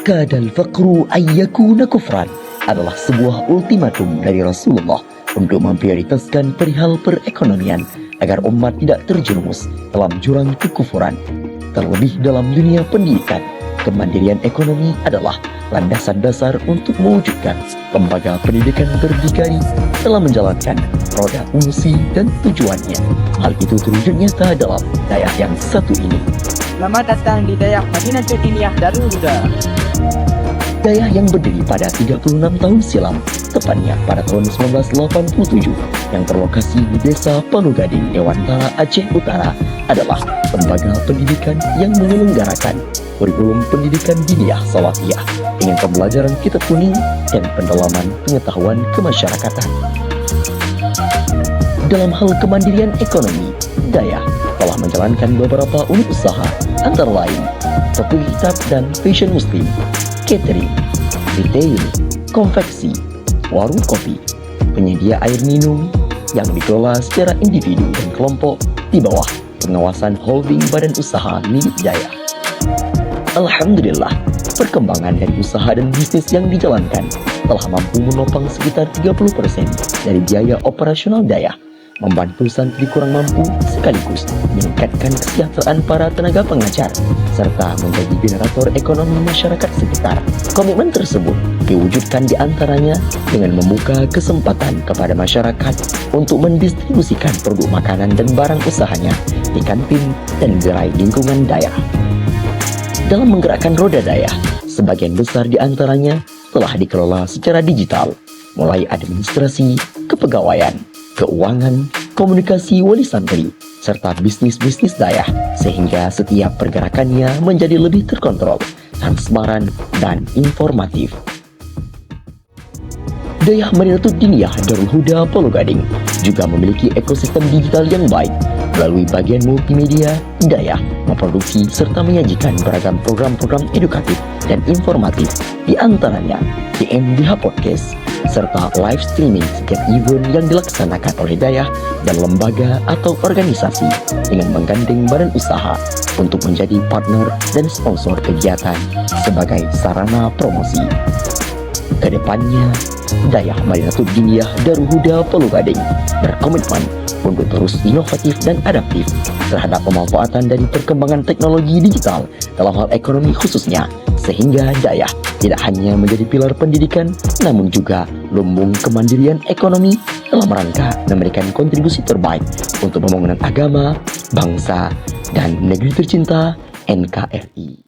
kadal faqru ayyakuna kufran adalah sebuah ultimatum dari Rasulullah untuk memprioritaskan perihal perekonomian agar umat tidak terjerumus dalam jurang kekufuran. Terlebih dalam dunia pendidikan, kemandirian ekonomi adalah landasan dasar untuk mewujudkan lembaga pendidikan berdikari dalam menjalankan roda fungsi dan tujuannya. Hal itu terwujud nyata dalam daya yang satu ini. Selamat datang di Dayah Madinatul Diniyah Darul Huda. Dayah yang berdiri pada 36 tahun silam, tepatnya pada tahun 1987, yang berlokasi di Desa Panugading, Dewantara, Aceh Utara, adalah lembaga pendidikan yang menyelenggarakan kurikulum pendidikan diniyah salafiyah dengan pembelajaran kitab kuning dan pendalaman pengetahuan kemasyarakatan. Dalam hal kemandirian ekonomi, Dayah telah menjalankan beberapa unit usaha, antara lain toko kitab dan fashion muslim, catering, retail, konveksi, warung kopi, penyedia air minum yang dikelola secara individu dan kelompok di bawah pengawasan holding badan usaha milik Dayah. Alhamdulillah, perkembangan dari usaha dan bisnis yang dijalankan telah mampu menopang sekitar 30% dari biaya operasional Dayah, membantu santri kurang mampu sekaligus meningkatkan kesejahteraan para tenaga pengajar, serta menjadi generator ekonomi masyarakat sekitar. Komitmen tersebut diwujudkan diantaranya dengan membuka kesempatan kepada masyarakat untuk mendistribusikan produk makanan dan barang usahanya di kantin dan gerai lingkungan Dayah. Dalam menggerakkan roda Dayah, sebagian besar diantaranya telah dikelola secara digital, mulai administrasi, kepegawaian, keuangan, komunikasi wali santri, serta bisnis-bisnis Dayah, sehingga setiap pergerakannya menjadi lebih terkontrol, transparan, dan informatif. Dayah Madinatul Diniyah Darul Huda Pulau Gading juga memiliki ekosistem digital yang baik. Melalui bagian multimedia, Dayah memproduksi serta menyajikan beragam program-program edukatif dan informatif, di antaranya DMDH Podcast, serta live streaming setiap event yang dilaksanakan oleh Dayah dan lembaga atau organisasi dengan menggandeng badan usaha untuk menjadi partner dan sponsor kegiatan sebagai sarana promosi. Kedepannya, Dayah Madinatul Diniyah Darul Huda Pulau Gading berkomitmen untuk terus inovatif dan adaptif terhadap pemanfaatan dari perkembangan teknologi digital dalam hal ekonomi khususnya, sehingga Dayah tidak hanya menjadi pilar pendidikan, namun juga lumbung kemandirian ekonomi dalam rangka memberikan kontribusi terbaik untuk pembangunan agama, bangsa, dan negeri tercinta NKRI.